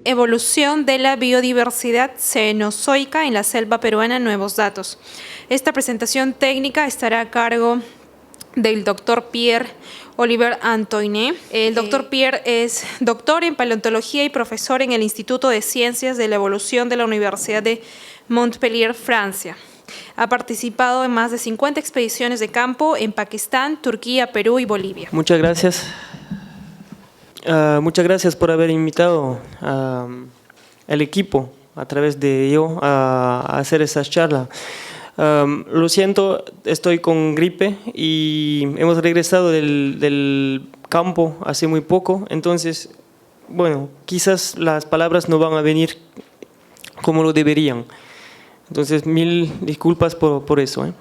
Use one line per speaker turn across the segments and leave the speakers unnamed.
Evolución de la biodiversidad cenozoica en la selva peruana, nuevos datos. Esta presentación técnica estará a cargo del doctor Pierre Oliver Antoine. El doctor Pierre es doctor en paleontología y profesor en el Instituto de Ciencias de la Evolución de la Universidad de Montpellier, Francia. Ha participado en más de 50 expediciones de campo en Pakistán, Turquía, Perú y Bolivia.
Muchas gracias. Muchas gracias por haber invitado al equipo a través de yo a hacer esta charla. Lo siento, estoy con gripe y hemos regresado del campo hace muy poco, entonces, bueno, quizás las palabras no van a venir como lo deberían. Entonces, mil disculpas por eso.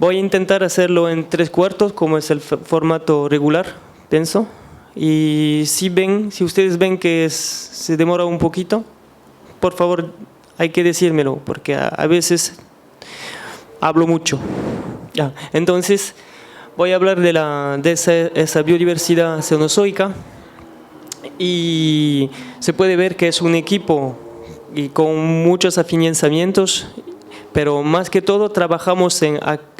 Voy a intentar hacerlo en 3/4, como es el formato regular, pienso. Y si ustedes ven que se demora un poquito, por favor, hay que decírmelo, porque a veces hablo mucho. Ya, entonces, voy a hablar de esa biodiversidad cenozoica y se puede ver que es un equipo y con muchos afianzamientos, pero más que todo trabajamos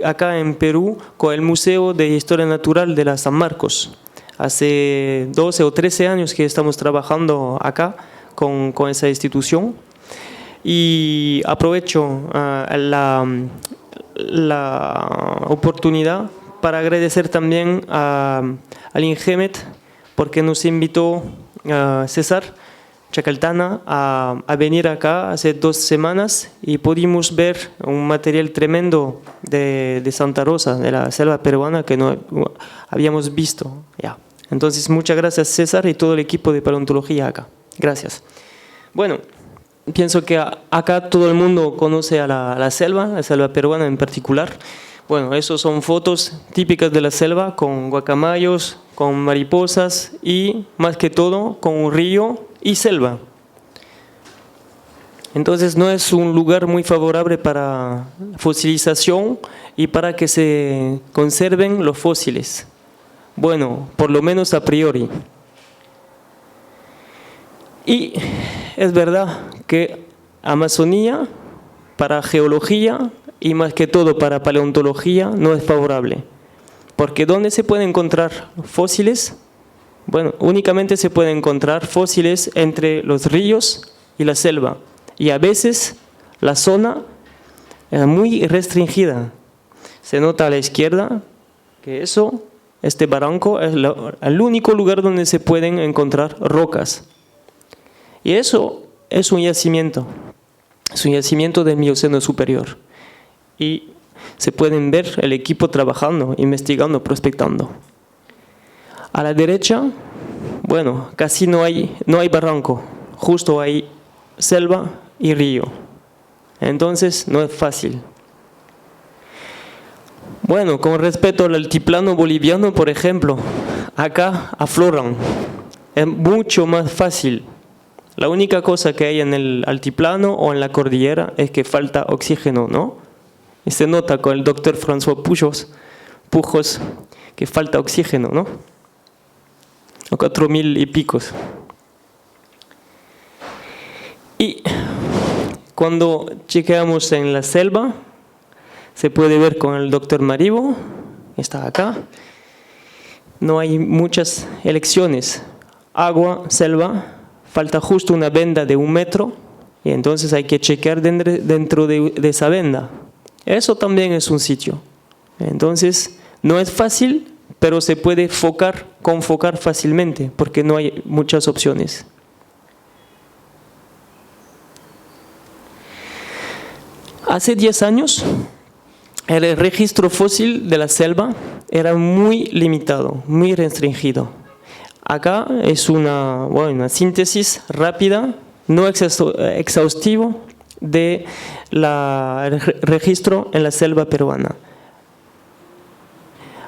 acá en Perú con el Museo de Historia Natural de la San Marcos. Hace 12 o 13 años que estamos trabajando acá con esa institución y aprovecho la oportunidad para agradecer también al INGEMET porque nos invitó César Chacaltana a venir acá hace 2 semanas y pudimos ver un material tremendo de Santa Rosa, de la selva peruana que no habíamos visto ya. Entonces, muchas gracias César y todo el equipo de paleontología acá. Gracias. Bueno, pienso que acá todo el mundo conoce a la selva peruana en particular. Bueno, esos son fotos típicas de la selva con guacamayos, con mariposas y más que todo con un río y selva. Entonces no es un lugar muy favorable para fosilización y para que se conserven los fósiles. Bueno, por lo menos a priori. Y es verdad que Amazonía para geología y más que todo para paleontología no es favorable. Porque ¿dónde se pueden encontrar fósiles? Bueno, únicamente se pueden encontrar fósiles entre los ríos y la selva. Y a veces la zona es muy restringida. Se nota a la izquierda que este barranco es el único lugar donde se pueden encontrar rocas. Y eso es un yacimiento del Mioceno superior. Y se pueden ver el equipo trabajando, investigando, prospectando. A la derecha, bueno, casi no hay barranco, justo hay selva y río. Entonces no es fácil. Bueno, con respecto al altiplano boliviano, por ejemplo, acá afloran. Es mucho más fácil. La única cosa que hay en el altiplano o en la cordillera es que falta oxígeno, ¿no? Y se nota con el doctor François Pujos que falta oxígeno, ¿no? O 4.000 y picos. Y cuando chequeamos en la selva, se puede ver con el doctor Maribo, está acá. No hay muchas elecciones. Agua, selva, falta justo una venda de 1 metro y entonces hay que chequear dentro de esa venda. Eso también es un sitio. Entonces, no es fácil, pero se puede confocar fácilmente porque no hay muchas opciones. Hace 10 años, el registro fósil de la selva era muy limitado, muy restringido. Acá es una síntesis rápida, no exhaustivo, del registro en la selva peruana.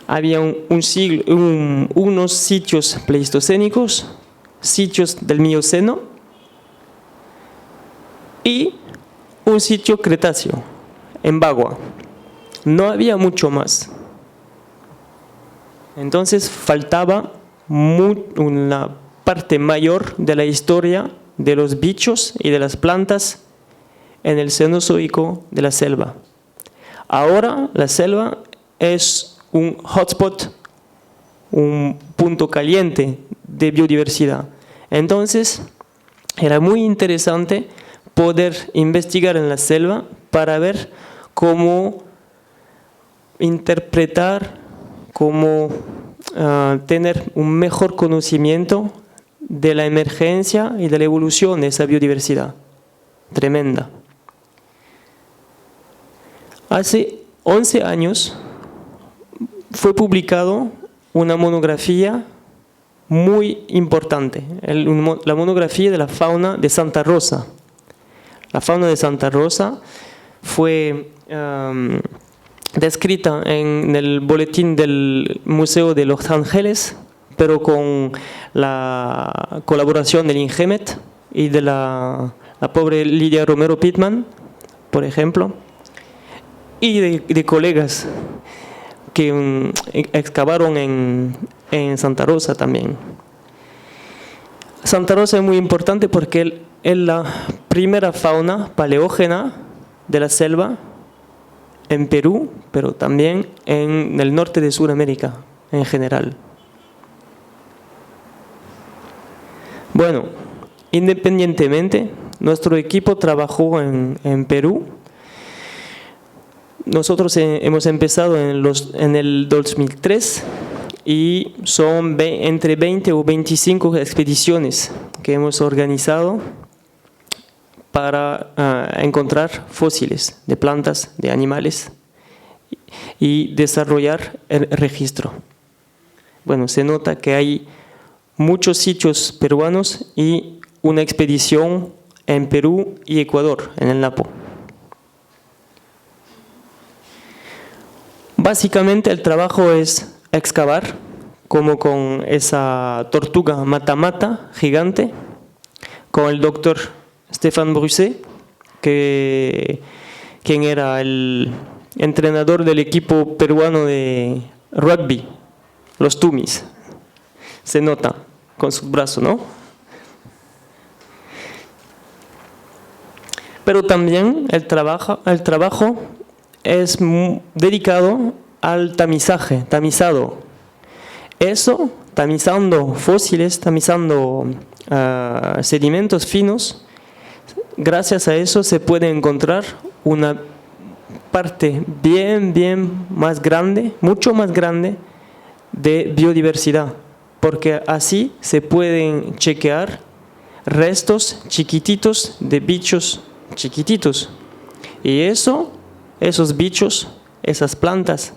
Había unos sitios pleistocénicos, sitios del Mioceno y un sitio cretáceo, en Bagua. No había mucho más. Entonces faltaba una parte mayor de la historia de los bichos y de las plantas en el Cenozoico de la selva. Ahora la selva es un hotspot, un punto caliente de biodiversidad. Entonces, era muy interesante poder investigar en la selva para ver cómo interpretar, cómo tener un mejor conocimiento de la emergencia y de la evolución de esa biodiversidad tremenda. Hace 11 años fue publicado una monografía muy importante, la monografía de la fauna de Santa Rosa. La fauna de Santa Rosa fue descrita en el boletín del Museo de Los Ángeles, pero con la colaboración del INGEMET y de la pobre Lidia Romero Pittman, por ejemplo, y de colegas que excavaron en Santa Rosa también. Santa Rosa es muy importante porque es la primera fauna paleógena de la selva en Perú, pero también en el norte de Sudamérica en general. Bueno, independientemente, nuestro equipo trabajó en Perú. Nosotros hemos empezado en el 2003 y son entre 20 o 25 expediciones que hemos organizado para encontrar fósiles de plantas, de animales y desarrollar el registro. Bueno, se nota que hay muchos sitios peruanos y una expedición en Perú y Ecuador, en el Napo. Básicamente el trabajo es excavar, como con esa tortuga mata-mata gigante, con el doctor Stéphane Brusset, quien era el entrenador del equipo peruano de rugby, los Tumis. Se nota con su brazo, ¿no? Pero también el trabajo es dedicado al tamizado. Eso, tamizando fósiles, tamizando sedimentos finos, gracias a eso se puede encontrar una parte bien más grande, mucho más grande de biodiversidad, porque así se pueden chequear restos chiquititos de bichos chiquititos. Y esos bichos, esas plantas,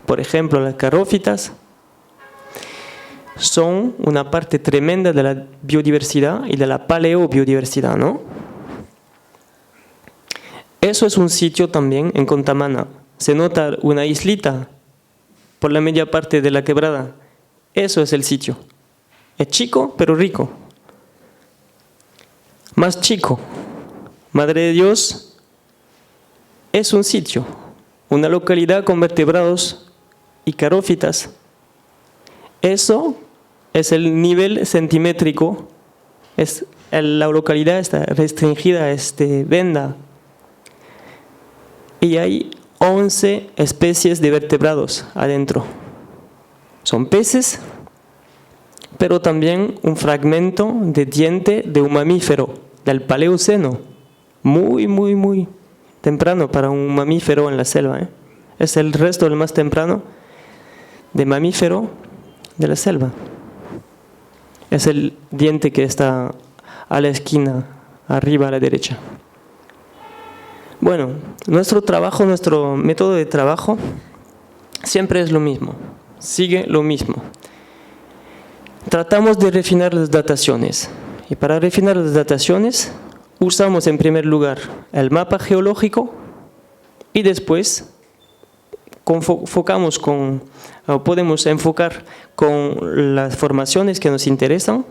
por ejemplo las carófitas, son una parte tremenda de la biodiversidad y de la paleobiodiversidad, ¿no? Eso es un sitio también en Contamana. Se nota una islita por la media parte de la quebrada. Eso es el sitio. Es chico, pero rico. Más chico. Madre de Dios es un sitio, una localidad con vertebrados y carófitas. Eso es el nivel centimétrico. La localidad está restringida a venda. Y hay 11 especies de vertebrados adentro. Son peces, pero también un fragmento de diente de un mamífero del Paleoceno. Muy temprano para un mamífero en la selva. Es el resto del más temprano de mamífero de la selva. Es el diente que está a la esquina, arriba a la derecha. Bueno, nuestro método de trabajo siempre es lo mismo, sigue lo mismo. Tratamos de refinar las dataciones y para refinar las dataciones usamos en primer lugar el mapa geológico y después podemos enfocar con las formaciones que nos interesan,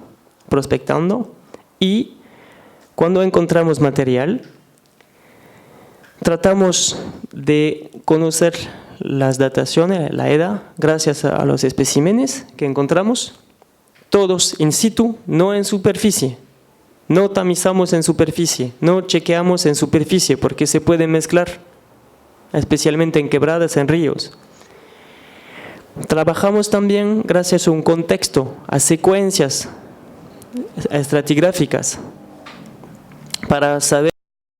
prospectando, y cuando encontramos material, tratamos de conocer las dataciones, la edad, gracias a los especímenes que encontramos, todos in situ, no en superficie. No tamizamos en superficie, no chequeamos en superficie porque se puede mezclar, especialmente en quebradas, en ríos. Trabajamos también gracias a un contexto, a secuencias estratigráficas, para saber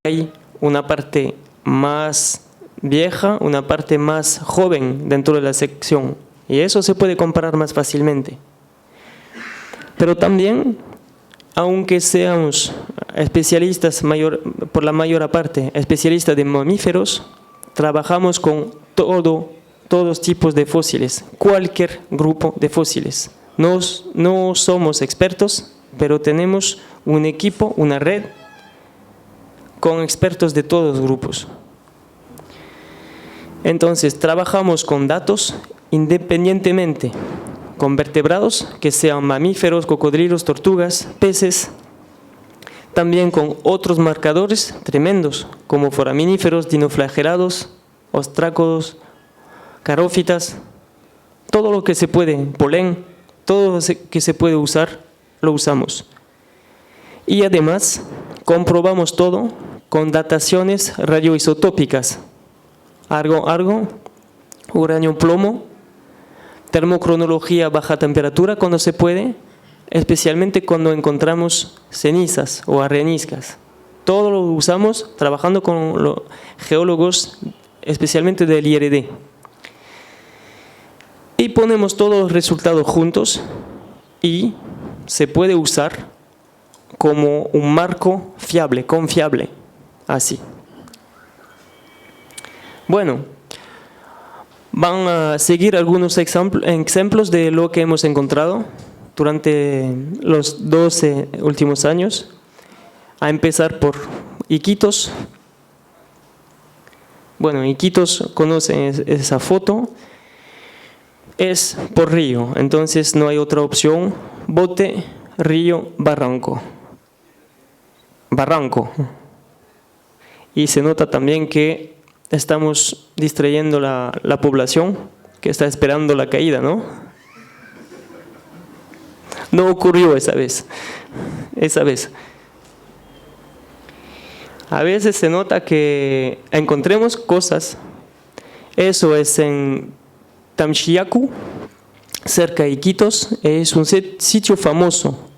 que hay una parte más vieja, una parte más joven dentro de la sección, y eso se puede comparar más fácilmente. Pero también, aunque seamos especialistas por la mayor parte, especialistas de mamíferos, trabajamos con todos tipos de fósiles, cualquier grupo de fósiles. No somos expertos, pero tenemos un equipo, una red con expertos de todos los grupos. Entonces, trabajamos con datos independientemente, con vertebrados, que sean mamíferos, cocodrilos, tortugas, peces, también con otros marcadores tremendos, como foraminíferos, dinoflagelados, ostrácodos, carófitas, todo lo que se puede, polen, todo lo que se puede usar, lo usamos. Y además, comprobamos todo con dataciones radioisotópicas, argo, uranio, plomo, termocronología a baja temperatura cuando se puede, especialmente cuando encontramos cenizas o areniscas. Todo lo usamos trabajando con los geólogos, especialmente del IRD. Y ponemos todos los resultados juntos y se puede usar como un marco fiable, confiable, así. Bueno, van a seguir algunos ejemplos de lo que hemos encontrado durante los 12 últimos años, a empezar por Iquitos. Bueno, Iquitos conocen esa foto, es por río, entonces no hay otra opción, bote, río, barranco. Y se nota también que estamos distrayendo la población que está esperando la caída, ¿no? No ocurrió esa vez. A veces se nota que encontremos cosas. Eso es en Tamchiyacu, cerca de Iquitos, es un sitio famoso.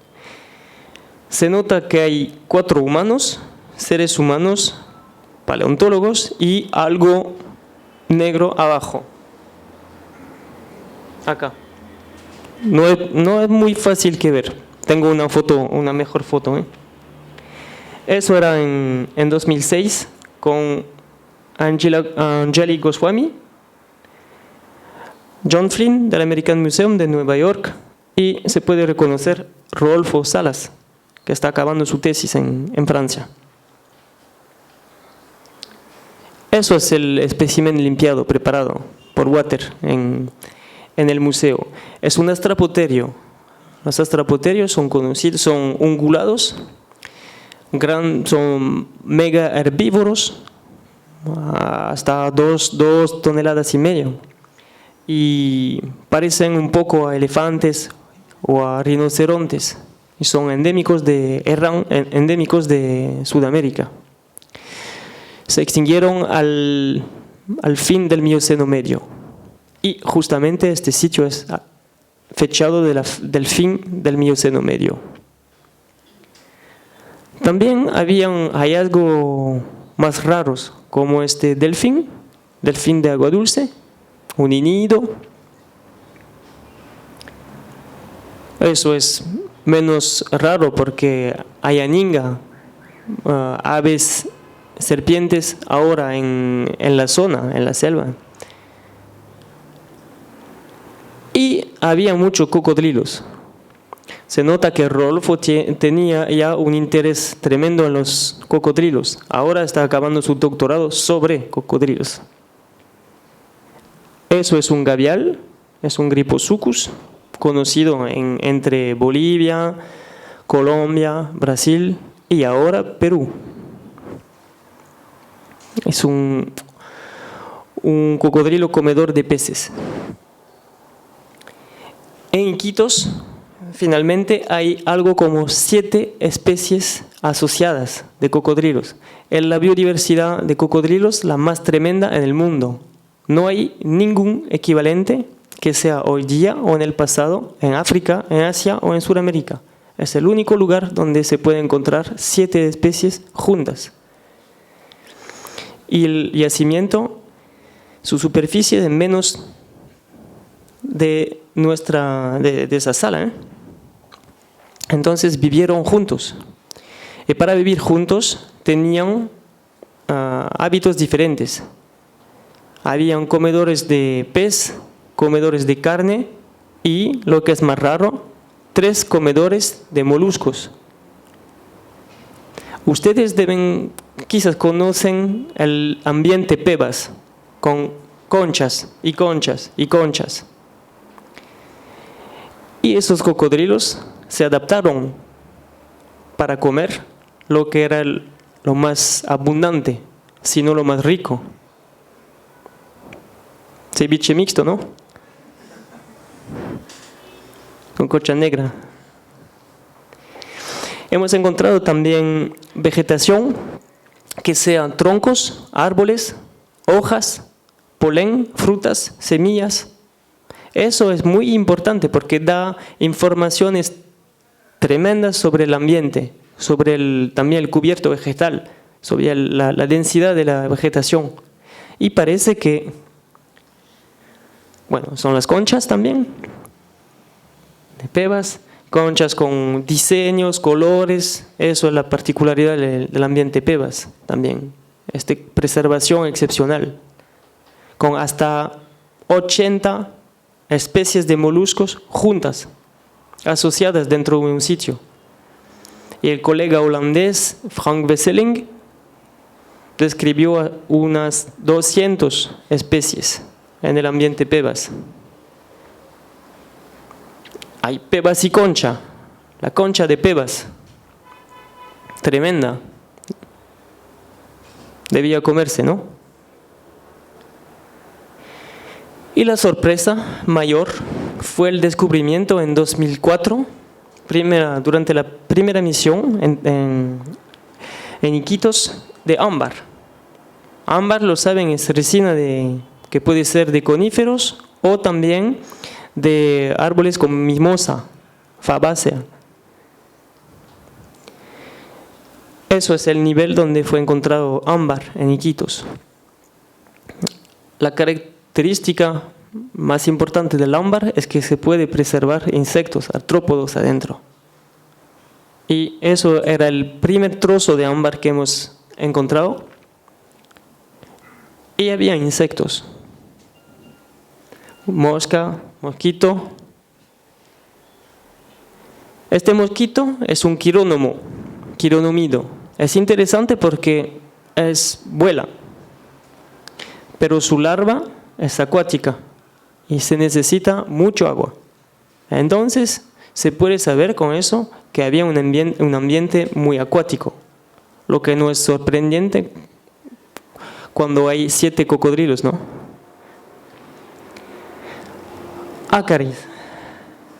Se nota que hay 4 humanos, seres humanos, paleontólogos, y algo negro abajo. Acá. No es muy fácil que ver. Tengo una foto, una mejor foto. Eso era en 2006 con Anjali Goswami, John Flynn del American Museum de Nueva York, y se puede reconocer Rodolfo Salas, que está acabando su tesis en Francia. Eso es el espécimen limpiado, preparado por Water en el museo. Es un astrapoterio. Los astrapoterios son conocidos, son ungulados, son mega herbívoros, hasta 2,5 toneladas. Y parecen un poco a elefantes o a rinocerontes. Y son endémicos de Sudamérica. Se extinguieron al fin del Mioceno medio. Y justamente este sitio es fechado del fin del Mioceno medio. También habían hallazgos más raros, como este delfín de agua dulce, un hínido. Eso es menos raro porque hay aninga, aves, serpientes ahora en la zona, en la selva. Y había muchos cocodrilos. Se nota que Rodolfo tenía ya un interés tremendo en los cocodrilos. Ahora está acabando su doctorado sobre cocodrilos. Eso es un gavial, es un Gryposuchus, conocido entre Bolivia, Colombia, Brasil y ahora Perú. Es un cocodrilo comedor de peces. En Iquitos, finalmente hay algo como 7 especies asociadas de cocodrilos. Es la biodiversidad de cocodrilos la más tremenda en el mundo. No hay ningún equivalente que sea hoy día o en el pasado en África, en Asia o en Sudamérica. Es el único lugar donde se puede encontrar 7 especies juntas. Y el yacimiento, su superficie es menos de esa sala. Entonces vivieron juntos. Y para vivir juntos tenían hábitos diferentes. Habían comedores de pez, comedores de carne y, lo que es más raro, 3 comedores de moluscos. Ustedes quizás conocen el ambiente Pebas, con conchas y conchas y conchas. Y esos cocodrilos se adaptaron para comer lo que era lo más abundante, sino lo más rico. Ceviche mixto, ¿no? Con concha negra. Hemos encontrado también vegetación que sean troncos, árboles, hojas, polen, frutas, semillas. Eso es muy importante porque da informaciones tremendas sobre el ambiente, sobre también el cubierto vegetal, sobre la densidad de la vegetación. Y parece que, bueno, son las conchas también, de Pebas, conchas con diseños, colores, eso es la particularidad del ambiente Pebas también, preservación excepcional, con hasta 80 especies de moluscos juntas, asociadas dentro de un sitio. Y el colega holandés Frank Wesseling describió unas 200 especies en el ambiente Pebas. Hay Pebas y concha, la concha de Pebas, tremenda, debía comerse, ¿no? Y la sorpresa mayor fue el descubrimiento en 2004, durante la primera misión en Iquitos, de ámbar. Ámbar, lo saben, es resina que puede ser de coníferos o también de árboles como mimosa, fabácea. Eso es el nivel donde fue encontrado ámbar en Iquitos. La característica más importante del ámbar es que se puede preservar insectos, artrópodos adentro. Y eso era el primer trozo de ámbar que hemos encontrado. Y había insectos. Mosca, mosquito. Este mosquito es un quirónomido. Es interesante porque vuela, pero su larva es acuática y se necesita mucho agua. Entonces se puede saber con eso que había un ambiente muy acuático, lo que no es sorprendente cuando hay 7 cocodrilos, ¿no?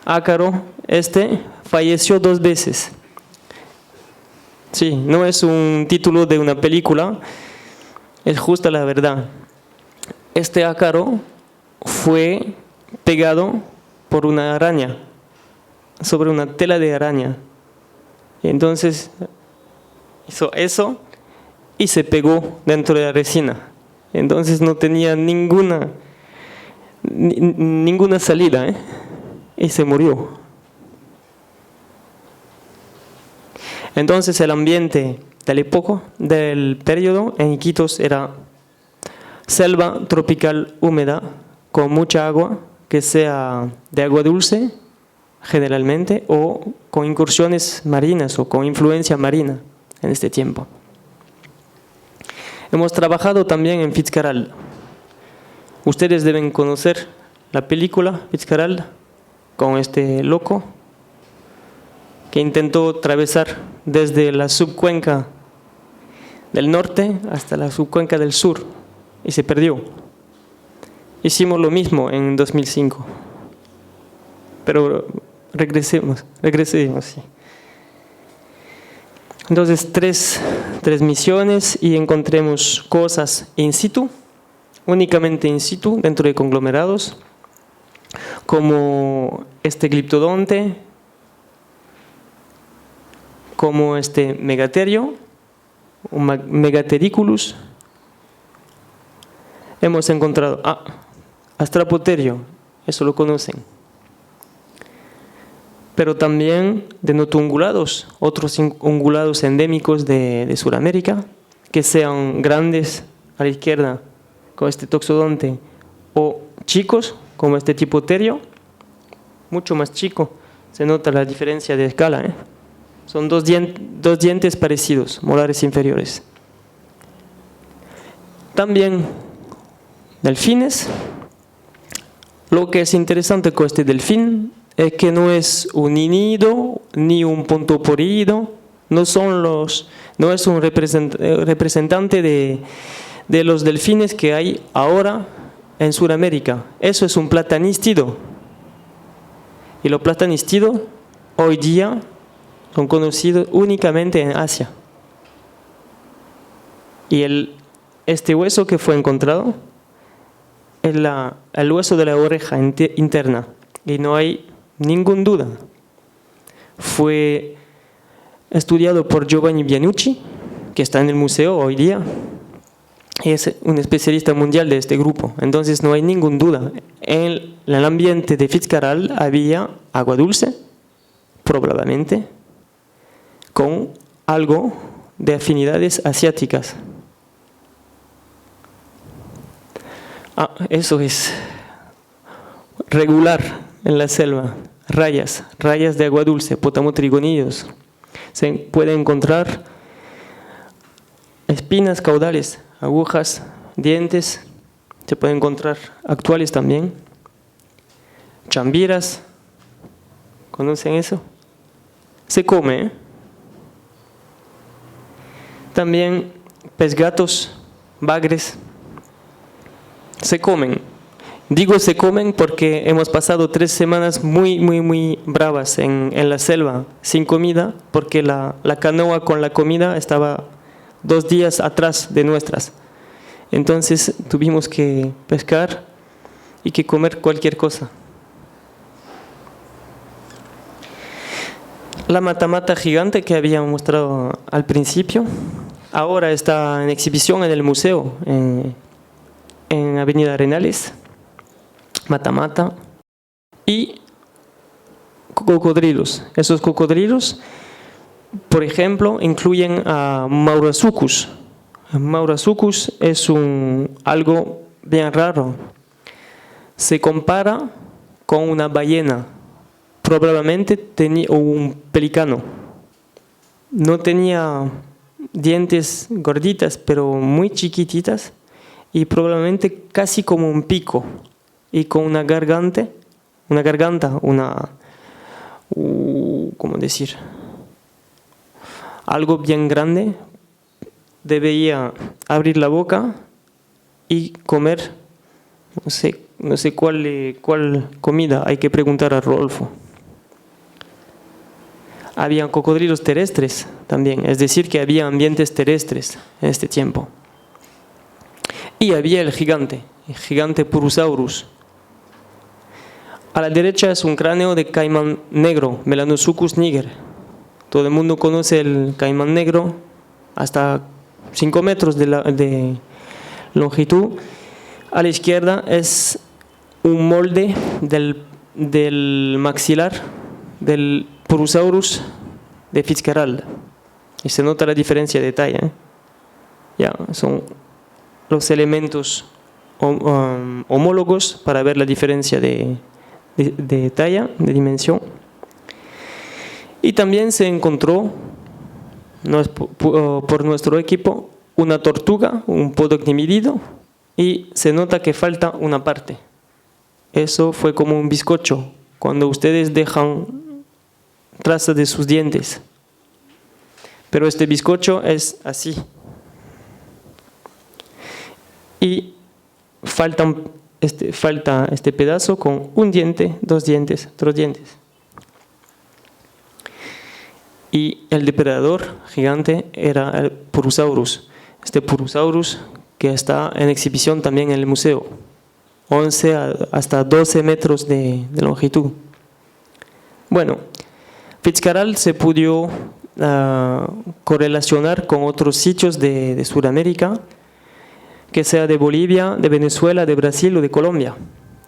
Ácaro, falleció 2 veces. Sí, no es un título de una película, es justa la verdad. Este ácaro fue pegado por una araña, sobre una tela de araña. Y entonces hizo eso y se pegó dentro de la resina. Entonces no tenía ninguna salida, y se murió. Entonces el ambiente del periodo en Iquitos era selva tropical húmeda con mucha agua, que sea de agua dulce generalmente o con incursiones marinas o con influencia marina en este tiempo. Hemos trabajado también en Fitzcarraldo. Ustedes deben conocer la película Fitzcarraldo con este loco que intentó atravesar desde la subcuenca del norte hasta la subcuenca del sur y se perdió. Hicimos lo mismo en 2005, pero regresemos, sí. Entonces, tres misiones y encontremos cosas in situ, únicamente in situ, dentro de conglomerados, como este gliptodonte, como este megaterio, un megatericulus. Hemos encontrado Astrapoterio, eso lo conocen. Pero también denotungulados, otros ungulados endémicos de Sudamérica, que sean grandes a la izquierda, como este toxodonte, o chicos, como este tipoterio, mucho más chico. Se nota la diferencia de escala, ¿eh? Son dos dientes parecidos, molares inferiores. También delfines. Lo que es interesante con este delfín es que no es un inido ni un pontoporido, no es un representante de los delfines que hay ahora en Sudamérica. Eso es un platanístido. Y los platanístidos hoy día son conocidos únicamente en Asia. Y este hueso que fue encontrado es el hueso de la oreja interna. Y no hay ninguna duda. Fue estudiado por Giovanni Bianucci, que está en el museo hoy día. Es un especialista mundial de este grupo. Entonces no hay ninguna duda. En el ambiente de Fitzcarrald había agua dulce, probablemente, con algo de afinidades asiáticas. Eso es regular en la selva. Rayas de agua dulce, potamotrigonillos. Se puede encontrar espinas caudales, agujas, dientes. Se puede encontrar actuales también. Chambiras. ¿Conocen eso? Se come, ¿eh? También pesgatos, bagres. Se comen. Digo se comen porque hemos pasado 3 semanas muy bravas en la selva, sin comida, porque la canoa con la comida estaba 2 días atrás de nuestras. Entonces tuvimos que pescar y que comer cualquier cosa. La matamata gigante que había mostrado al principio, ahora está en exhibición en el museo, en Avenida Arenales. Matamata y cocodrilos. Esos cocodrilos, por ejemplo, incluyen a Maurasuchus. Maurasuchus es algo bien raro. Se compara con una ballena, probablemente tenía un pelicano. No tenía dientes gorditas, pero muy chiquititas y probablemente casi como un pico. Y con una garganta, ¿cómo decir? Algo bien grande. Debería abrir la boca y comer, no sé cuál comida, hay que preguntar a Rodolfo. Había cocodrilos terrestres también, es decir, que había ambientes terrestres en este tiempo. Y había el gigante Purusaurus. A la derecha es un cráneo de caimán negro, Melanosuchus niger. Todo el mundo conoce el caimán negro, hasta 5 metros de longitud. A la izquierda es un molde del maxilar del Purusaurus de Fitzcarrald. Y se nota la diferencia de talla, ¿eh? Ya, son los elementos homólogos para ver la diferencia de talla, de dimensión. Y también se encontró por nuestro equipo una tortuga, un podocnimidido, y se nota que falta una parte. Eso fue como un bizcocho, cuando ustedes dejan trazas de sus dientes. Pero este bizcocho es así. Y falta este pedazo con un diente, 2 dientes, 3 dientes. y el depredador gigante era el Purosaurus. Este Purosaurus que está en exhibición también en el museo, 11 hasta 12 metros de longitud. Bueno, Fitzcarrald se pudo correlacionar con otros sitios de Sudamérica, que sea de Bolivia, de Venezuela, de Brasil o de Colombia.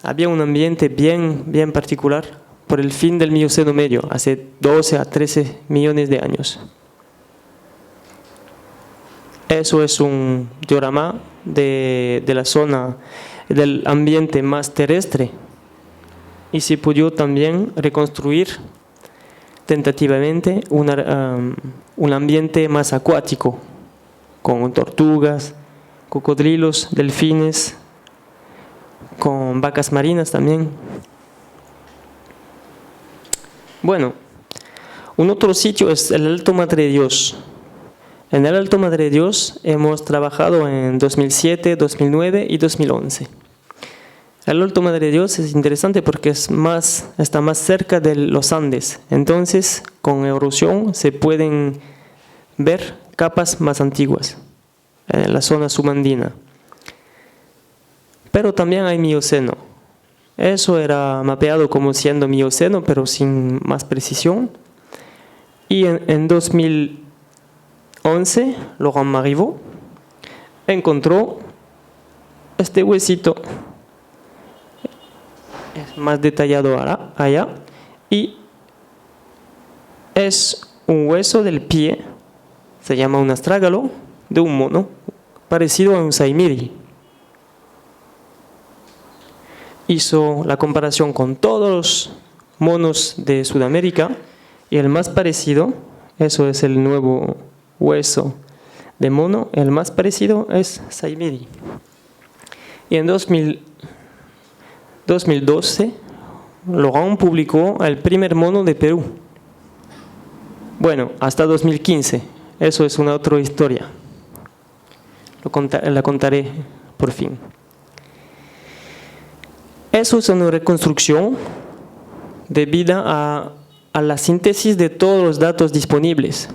Había un ambiente bien particular por el fin del Mioceno medio, hace 12 a 13 millones de años. Eso es un diagrama de la zona del ambiente más terrestre y se pudo también reconstruir tentativamente un ambiente más acuático, con tortugas, cocodrilos, delfines, con vacas marinas también. Bueno, un otro sitio es el Alto Madre de Dios. En el Alto Madre de Dios hemos trabajado en 2007, 2009 y 2011. El Alto Madre de Dios es interesante porque está más cerca de los Andes. Entonces, con erosión se pueden ver capas más antiguas en la zona subandina. Pero también hay Mioceno. Eso era mapeado como siendo Mioceno, pero sin más precisión. Y en 2011, Laurent Marivaux encontró este huesito, es más detallado allá, y es un hueso del pie, se llama un astrágalo, de un mono, parecido a un saimiri. Hizo la comparación con todos los monos de Sudamérica y el más parecido, eso es el nuevo hueso de mono, el más parecido es saimiri. Y en 2012, Laurent publicó el primer mono de Perú. Bueno, hasta 2015, eso es una otra historia. La contaré por fin. Eso es una reconstrucción debida a la síntesis de todos los datos disponibles.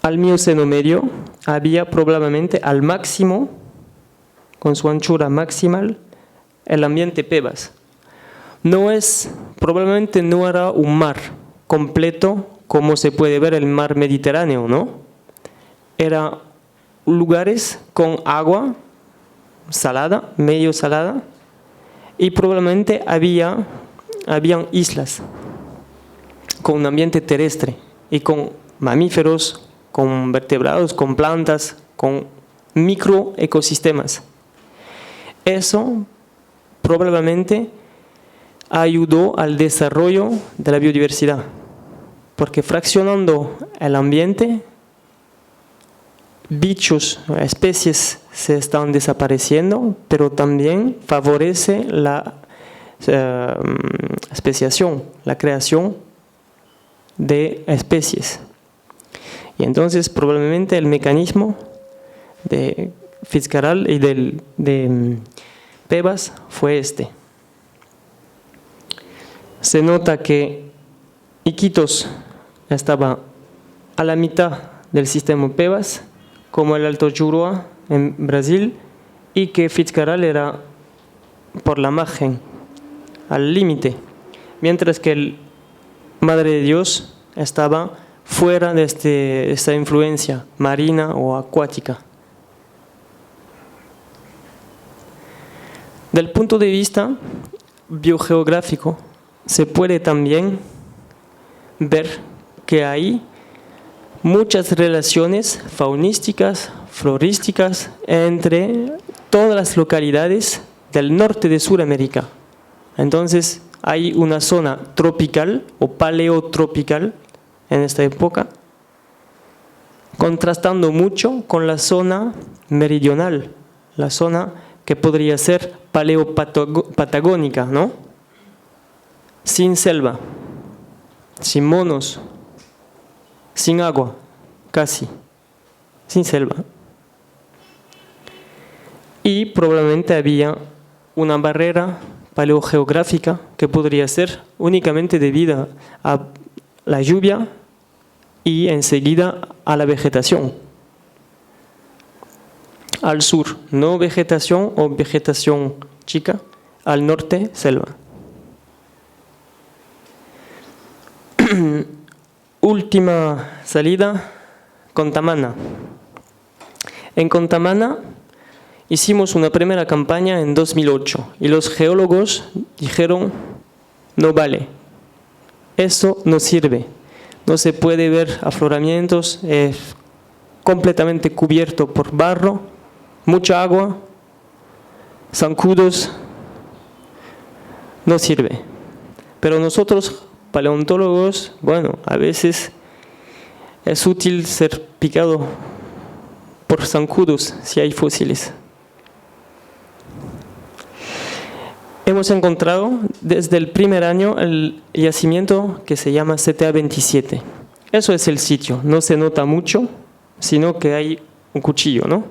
Al Mioceno medio había probablemente al máximo, con su anchura maximal, el ambiente Pebas. Probablemente no era un mar completo como se puede ver el mar Mediterráneo, ¿no? Eran lugares con agua salada, medio salada, y probablemente habían islas con un ambiente terrestre y con mamíferos, con vertebrados, con plantas, con microecosistemas. Eso probablemente ayudó al desarrollo de la biodiversidad, porque fraccionando el ambiente, bichos, especies se están desapareciendo, pero también favorece la especiación, la creación de especies. Y entonces probablemente el mecanismo de Fitzcarrald y de Pebas fue este. Se nota que Iquitos estaba a la mitad del sistema Pebas, como el Alto Juruá en Brasil, y que Fitzcarrald era por la margen, al límite, mientras que el Madre de Dios estaba fuera de esta influencia marina o acuática. Del punto de vista biogeográfico, se puede también ver que hay muchas relaciones faunísticas, florísticas entre todas las localidades del norte de Sudamérica. Entonces hay una zona tropical o paleotropical en esta época, contrastando mucho con la zona meridional, la zona que podría ser paleopatagónica, ¿no? Sin selva, sin monos, sin agua, casi, sin selva. Y probablemente había una barrera paleogeográfica que podría ser únicamente debida la lluvia y enseguida a la vegetación. Al sur, no vegetación o vegetación chica. Al norte, selva. Última salida, Contamana. En Contamana hicimos una primera campaña en 2008 y los geólogos dijeron, no vale, eso no sirve, no se puede ver afloramientos, es completamente cubierto por barro, mucha agua, zancudos, no sirve. Pero nosotros, paleontólogos, bueno, a veces es útil ser picado por zancudos si hay fósiles. Hemos encontrado desde el primer año el yacimiento que se llama CTA27. Eso es el sitio, no se nota mucho, sino que hay un cuchillo, ¿no?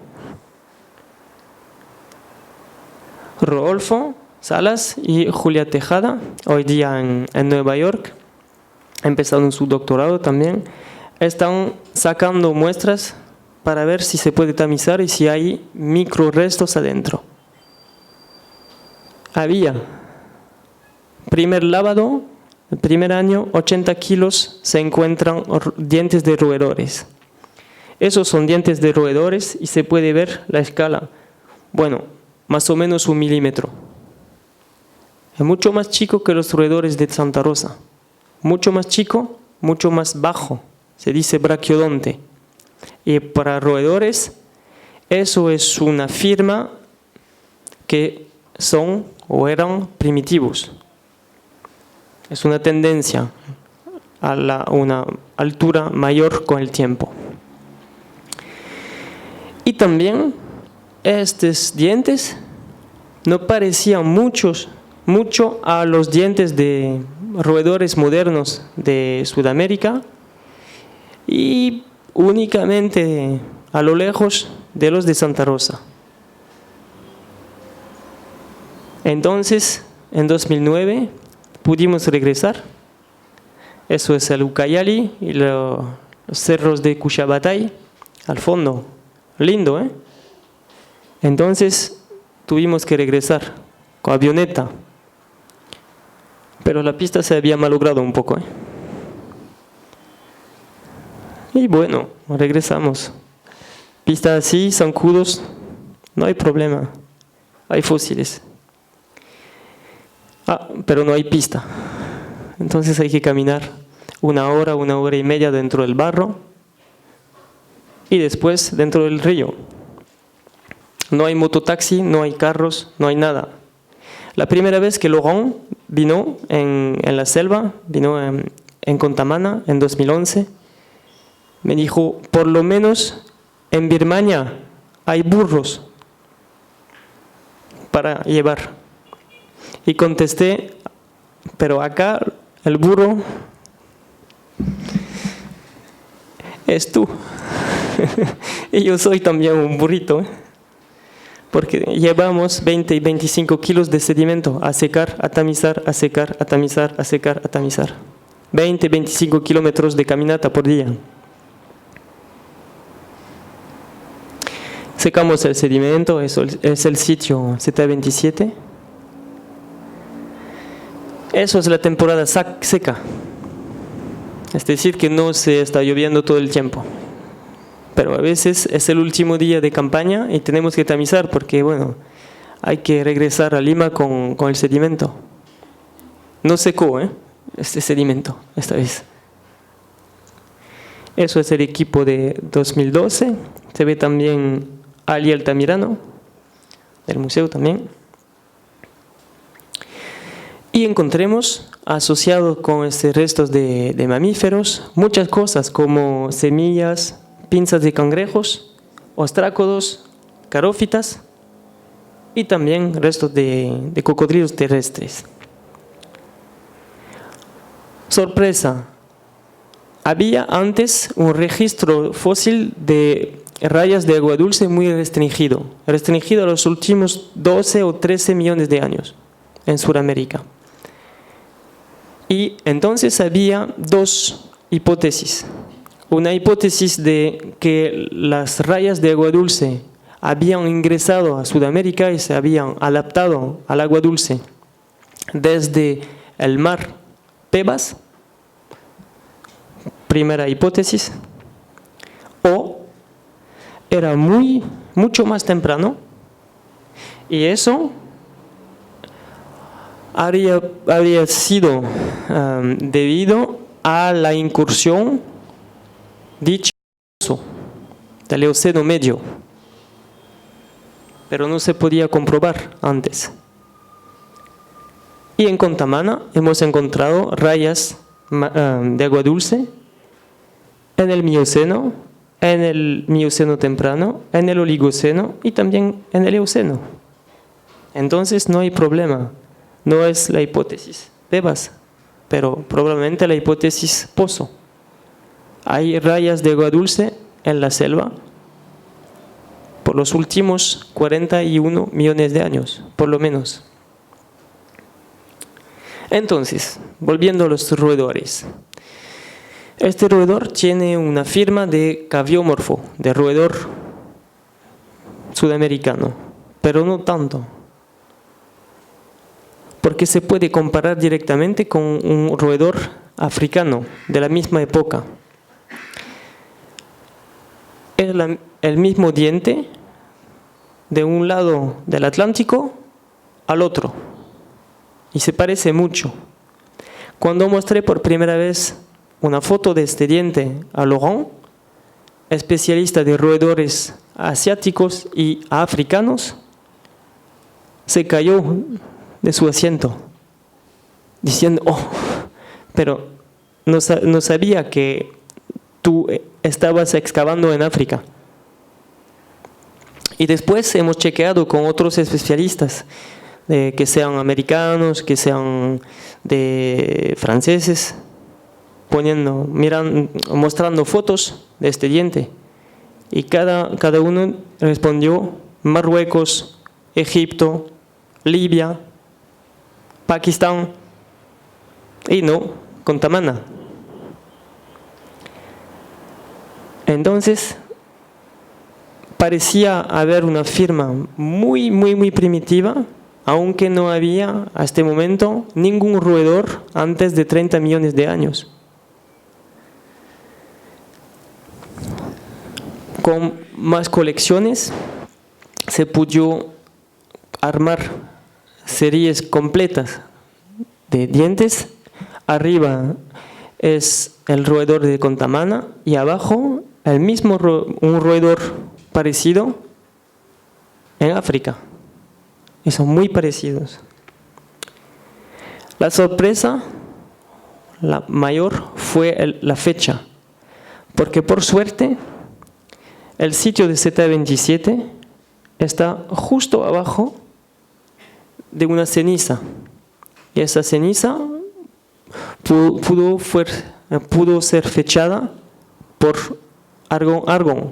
Rodolfo Salas y Julia Tejada, hoy día en Nueva York, empezando su doctorado también, están sacando muestras para ver si se puede tamizar y si hay microrestos adentro. Había, primer lavado, el primer año, 80 kilos, se encuentran dientes de roedores. Esos son dientes de roedores y se puede ver la escala, bueno, más o menos 1 milímetro. Es mucho más chico que los roedores de Santa Rosa. Mucho más chico, mucho más bajo. Se dice braquiodonte. Y para roedores, eso es una firma que son o eran primitivos. Es una tendencia a una altura mayor con el tiempo. Y también estos dientes no parecían mucho a los dientes de roedores modernos de Sudamérica y únicamente a lo lejos de los de Santa Rosa. Entonces, en 2009 pudimos regresar. Eso es el Ucayali y los cerros de Cushabatay al fondo. Lindo, ¿eh? Entonces tuvimos que regresar con avioneta. Pero la pista se había malogrado un poco, ¿eh? Y bueno, regresamos. Pista así, zancudos, no hay problema. Hay fósiles. Pero no hay pista. Entonces hay que caminar 1 hora, 1 hora y media dentro del barro y después dentro del río. No hay mototaxi, no hay carros, no hay nada. La primera vez que Laurent vino en la selva, vino en Contamana en 2011, me dijo, por lo menos en Birmania hay burros para llevar. Y contesté, pero acá el burro es tú. Y yo soy también un burrito, ¿eh? Porque llevamos 20 y 25 kilos de sedimento a secar, a tamizar, a secar, a tamizar, a secar, a tamizar. 20, 25 kilómetros de caminata por día. Secamos el sedimento, eso es el sitio CTA27. Eso es la temporada seca. Es decir, que no se está lloviendo todo el tiempo. Pero a veces es el último día de campaña y tenemos que tamizar porque, bueno, hay que regresar a Lima con el sedimento. No secó, este sedimento esta vez. Eso es el equipo de 2012. Se ve también Ali Altamirano, del museo también. Y encontremos, asociado con estos restos de mamíferos, muchas cosas como semillas, pinzas de cangrejos, ostrácodos, carófitas y también restos de cocodrilos terrestres. Sorpresa, había antes un registro fósil de rayas de agua dulce muy restringido a los últimos 12 o 13 millones de años en Sudamérica. Y entonces había dos hipótesis. Una hipótesis de que las rayas de agua dulce habían ingresado a Sudamérica y se habían adaptado al agua dulce desde el mar Pebas, primera hipótesis, o era mucho más temprano y eso habría sido debido a la incursión dicho del Eoceno medio, pero no se podía comprobar antes. Y en Contamana hemos encontrado rayas de agua dulce en el Mioceno, en el Mioceno temprano, en el Oligoceno y también en el Eoceno. Entonces no hay problema, no es la hipótesis Pebas, pero probablemente la hipótesis Pozo. Hay rayas de agua dulce en la selva por los últimos 41 millones de años, por lo menos. Entonces, volviendo a los roedores. Este roedor tiene una firma de caviomorfo, de roedor sudamericano, pero no tanto, porque se puede comparar directamente con un roedor africano de la misma época. Es el mismo diente de un lado del Atlántico al otro y se parece mucho. Cuando mostré por primera vez una foto de este diente a Laurent, especialista de roedores asiáticos y africanos, se cayó de su asiento diciendo: oh, pero no sabía que tú estabas excavando en África. Y después hemos chequeado con otros especialistas, que sean americanos, que sean franceses, mostrando fotos de este diente. Y cada uno respondió: Marruecos, Egipto, Libia, Pakistán, y no, Contamana. Entonces, parecía haber una firma muy primitiva, aunque no había a este momento ningún roedor antes de 30 millones de años. Con más colecciones se pudo armar series completas de dientes. Arriba es el roedor de Contamana y abajo un roedor parecido en África. Y son muy parecidos. La sorpresa, la mayor, fue la fecha, porque por suerte el sitio de Z27 está justo abajo de una ceniza, y esa ceniza pudo ser fechada por argón,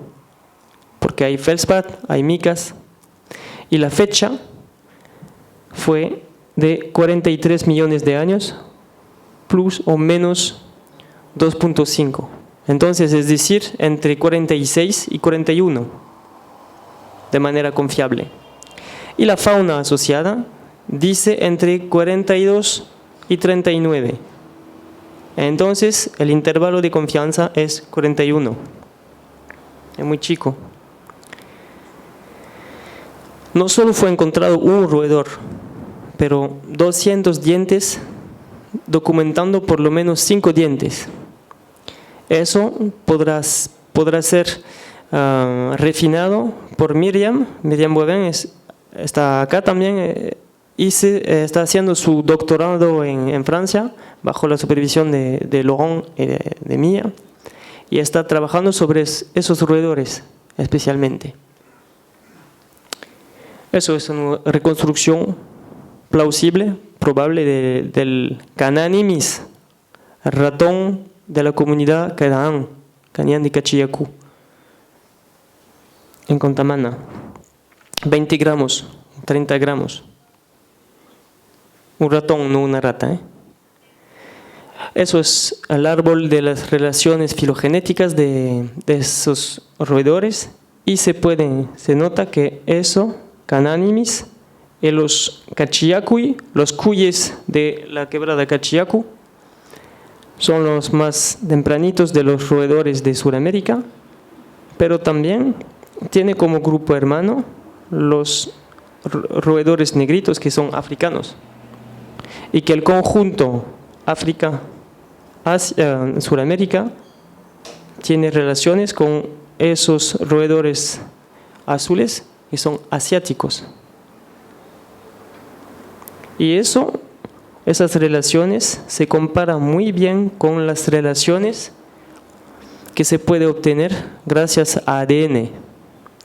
porque hay feldspat, hay micas, y la fecha fue de 43 millones de años, plus o menos 2.5. Entonces, es decir, entre 46 y 41, de manera confiable. Y la fauna asociada dice entre 42 y 39. Entonces, el intervalo de confianza es 41. Es muy chico. No solo fue encontrado un roedor, pero 200 dientes, documentando por lo menos 5 dientes. Eso podrá ser refinado por Miriam Boivin, está acá también, y está haciendo su doctorado en Francia, bajo la supervisión de Laurent y de Mía, y está trabajando sobre esos roedores especialmente. Eso es una reconstrucción plausible, probable del Cananimis, el ratón de la comunidad Canaán de Cachiyacú, en Contamana. 20 gramos, 30 gramos. Un ratón, no una rata. Eso es el árbol de las relaciones filogenéticas de esos roedores, y se nota que eso, Cananimis, y los Cachiyacui, los cuyes de la quebrada Cachiyacu, son los más tempranitos de los roedores de Sudamérica, pero también tiene como grupo hermano los roedores negritos, que son africanos, y que el conjunto África, Sudamérica, tiene relaciones con esos roedores azules que son asiáticos. Y esas relaciones se comparan muy bien con las relaciones que se puede obtener gracias a ADN,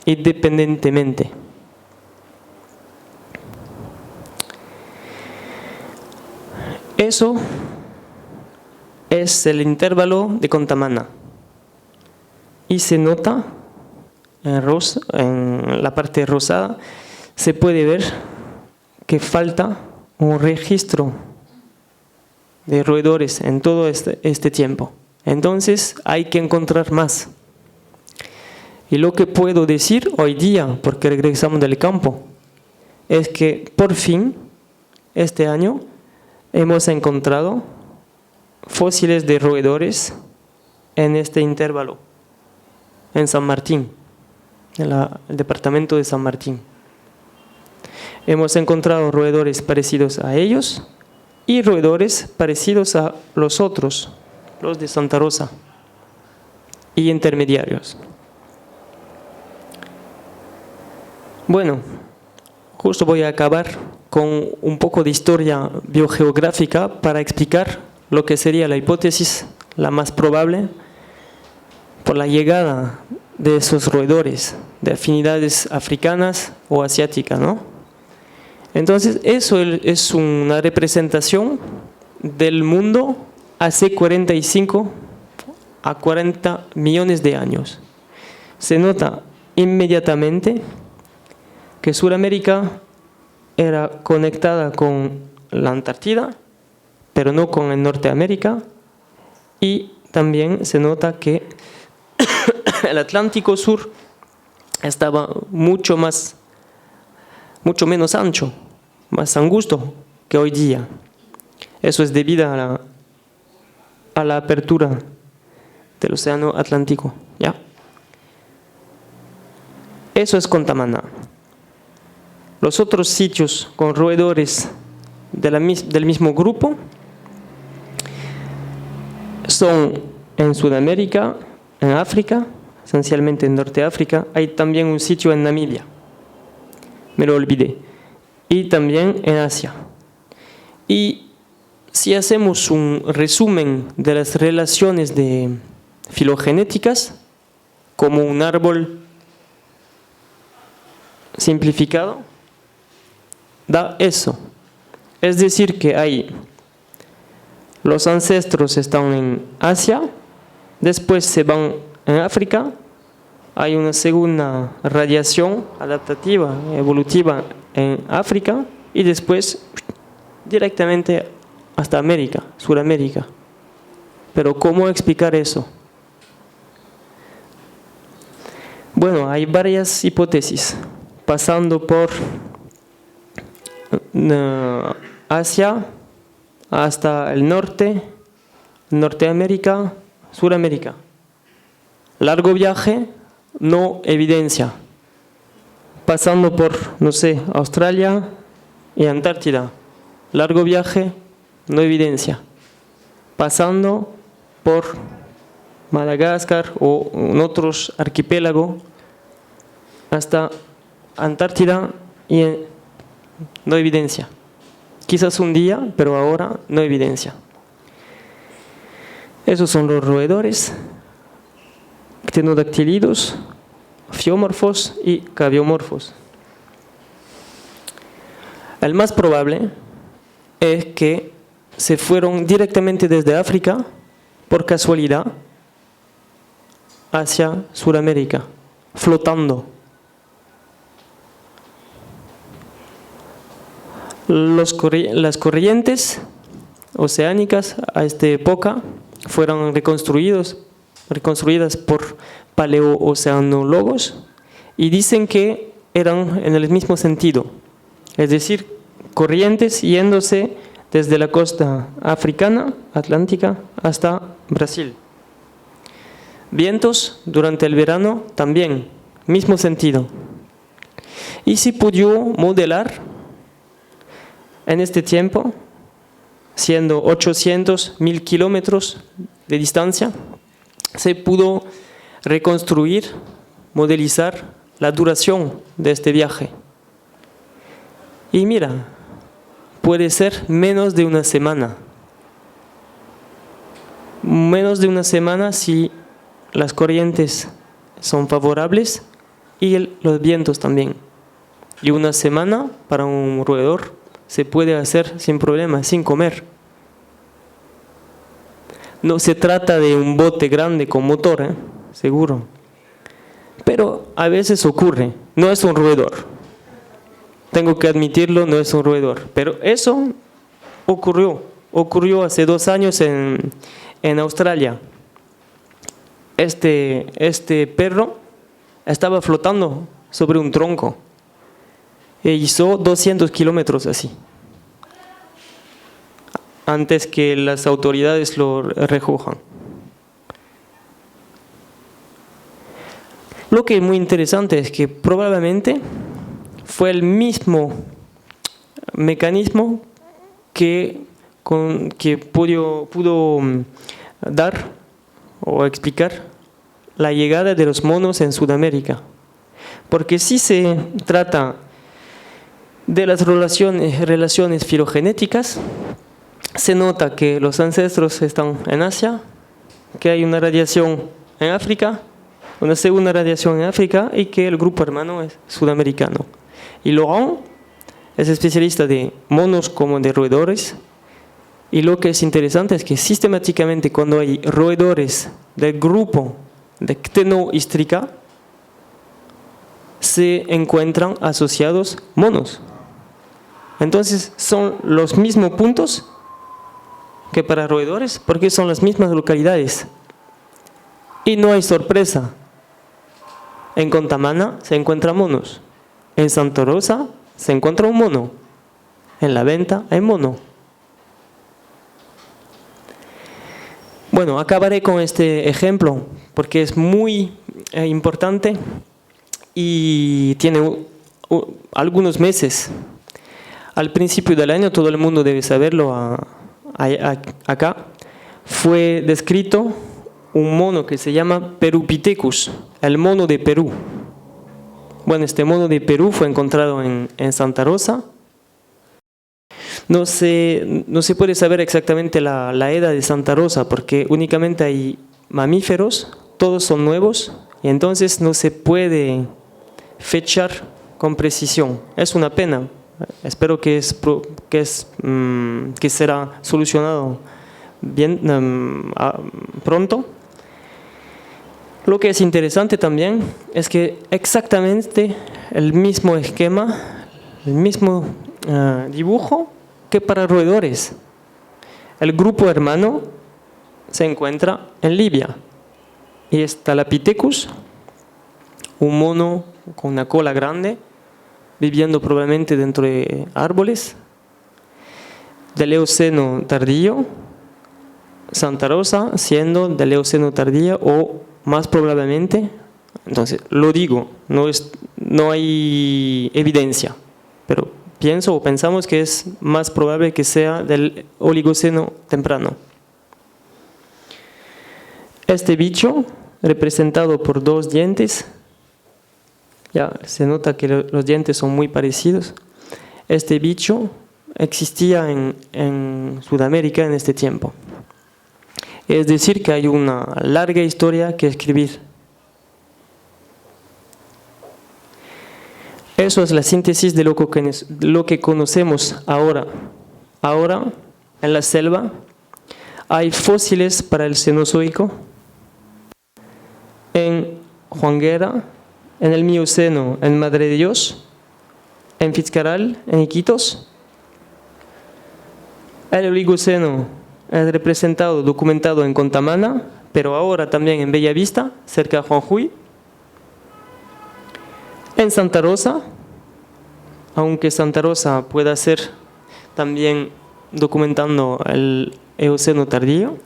independientemente. Eso es el intervalo de Contamana. Y se nota en la parte rosada, se puede ver que falta un registro de roedores en todo este tiempo. Entonces hay que encontrar más. Y lo que puedo decir hoy día, porque regresamos del campo, es que por fin, este año, hemos encontrado fósiles de roedores en este intervalo, en San Martín, en el departamento de San Martín. Hemos encontrado roedores parecidos a ellos y roedores parecidos a los otros, los de Santa Rosa, y intermediarios. Bueno, justo voy a acabar con un poco de historia biogeográfica para explicar lo que sería la hipótesis la más probable por la llegada de esos roedores de afinidades africanas o asiáticas, ¿no? Entonces, eso es una representación del mundo hace 45 a 40 millones de años. Se nota inmediatamente que Sudamérica era conectada con la Antártida, pero no con el Norteamérica, y también se nota que el Atlántico Sur estaba mucho menos ancho, más angosto que hoy día. Eso es debido a la apertura del Océano Atlántico, ¿ya? Eso es Contamana. Los otros sitios con roedores del mismo grupo son en Sudamérica, en África, esencialmente en Norte África. Hay también un sitio en Namibia, me lo olvidé, y también en Asia. Y si hacemos un resumen de las relaciones filogenéticas, como un árbol simplificado, da eso. Es decir, que los ancestros están en Asia, después se van en África, hay una segunda radiación adaptativa, evolutiva en África, y después directamente hasta América, Sudamérica. Pero ¿cómo explicar eso? Bueno, hay varias hipótesis, pasando por Asia hasta el norte, Norteamérica, Sudamérica. Largo viaje, no evidencia. Pasando por, no sé, Australia y Antártida. Largo viaje, no evidencia. Pasando por Madagascar o en otros archipiélagos hasta Antártida y no evidencia. Quizás un día, pero ahora no evidencia. Esos son los roedores ctenodactílidos, fiomorfos y caviomorfos. El más probable es que se fueron directamente desde África, por casualidad, hacia Sudamérica, flotando. Las corrientes oceánicas a esta época fueron reconstruidas por paleooceanólogos y dicen que eran en el mismo sentido, es decir, corrientes yéndose desde la costa africana, atlántica, hasta Brasil. Vientos durante el verano también, mismo sentido. Y se pudo modelar en este tiempo, siendo 800.000 kilómetros de distancia, se pudo reconstruir, modelizar la duración de este viaje. Y mira, puede ser menos de una semana. Menos de una semana si las corrientes son favorables y los vientos también. Y una semana para un roedor se puede hacer sin problema, sin comer. No se trata de un bote grande con motor, seguro. Pero a veces ocurre, no es un roedor. Tengo que admitirlo, no es un roedor. Pero eso ocurrió hace 2 años en Australia. Este perro estaba flotando sobre un tronco e hizo 200 kilómetros así, antes que las autoridades lo recojan. Lo que es muy interesante es que probablemente fue el mismo mecanismo que pudo dar o explicar la llegada de los monos en Sudamérica. Porque si se trata de las relaciones filogenéticas, se nota que los ancestros están en Asia, que hay una radiación en África, una segunda radiación en África y que el grupo hermano es sudamericano. Y Laurent es especialista de monos como de roedores. Y lo que es interesante es que sistemáticamente cuando hay roedores del grupo de Ctenohistrica, se encuentran asociados monos. Entonces son los mismos puntos que para roedores, porque son las mismas localidades. Y no hay sorpresa. En Contamana se encuentran monos. En Santa Rosa se encuentra un mono. En La Venta hay mono. Bueno, acabaré con este ejemplo porque es muy importante y tiene algunos meses. Al principio del año, todo el mundo debe saberlo, acá fue descrito un mono que se llama Perupithecus, el mono de Perú. Bueno, este mono de Perú fue encontrado en Santa Rosa. No se puede saber exactamente la edad de Santa Rosa porque únicamente hay mamíferos, todos son nuevos y entonces no se puede fechar con precisión. Es una pena. Espero que será solucionado bien pronto. Lo que es interesante también es que exactamente el mismo esquema, el mismo dibujo que para roedores. El grupo hermano se encuentra en Libia y está Lapithecus, un mono con una cola grande, viviendo probablemente dentro de árboles, del Eoceno tardío, Santa Rosa siendo del Eoceno tardío o más probablemente, entonces lo digo, no hay evidencia, pero pensamos que es más probable que sea del Oligoceno temprano. Este bicho, representado por 2 dientes, ya se nota que los dientes son muy parecidos. Este bicho existía en Sudamérica en este tiempo. Es decir, que hay una larga historia que escribir. Eso es la síntesis de lo que conocemos ahora. Ahora, en la selva, hay fósiles para el Cenozoico, en Juanguera, en el Mioceno, en Madre de Dios, en Fitzcarral, en Iquitos. El Oligoceno es representado, documentado en Contamana, pero ahora también en Bellavista, cerca de Juanjuy. En Santa Rosa, aunque Santa Rosa pueda ser también documentando el Eoceno tardío.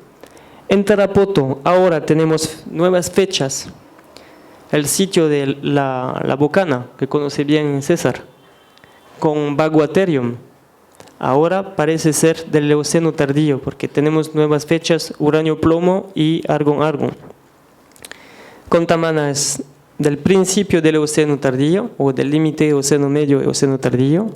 En Tarapoto ahora tenemos nuevas fechas. El sitio de la Bocana, que conoce bien César, con Baguaterium. Ahora parece ser del Eoceno tardío, porque tenemos nuevas fechas, uranio-plomo y argón-argón. Contamana es del principio del Eoceno tardío, o del límite Eoceno medio, Eoceno tardío.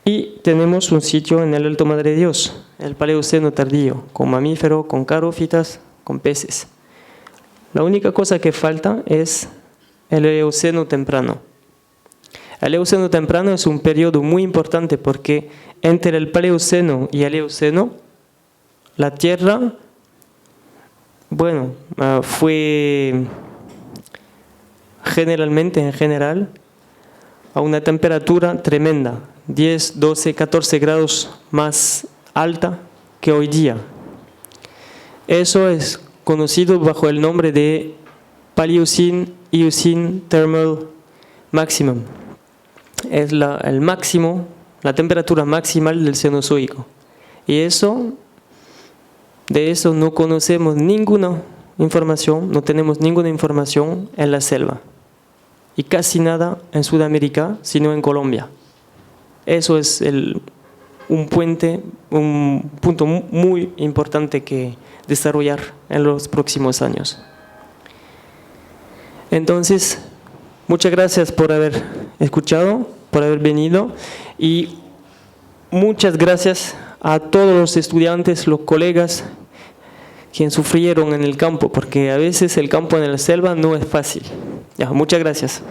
Y tenemos un sitio en el Alto Madre Dios, el Paleoceno tardío, con mamíferos, con carófitas, con peces. La única cosa que falta es el Eoceno temprano. El Eoceno temprano es un periodo muy importante porque entre el Paleoceno y el Eoceno, la Tierra, fue en general, a una temperatura tremenda, 10, 12, 14 grados más alta que hoy día. Eso es conocido bajo el nombre de Paleocene-Eocene Thermal Maximum. Es el máximo, la temperatura maximal del Cenozoico. Y de eso no conocemos ninguna información, no tenemos ninguna información en la selva. Y casi nada en Sudamérica, sino en Colombia. Eso es un punto muy importante que desarrollar en los próximos años. Entonces, muchas gracias por haber escuchado, por haber venido, y muchas gracias a todos los estudiantes, los colegas, quienes sufrieron en el campo, porque a veces el campo en la selva no es fácil. Ya, muchas gracias.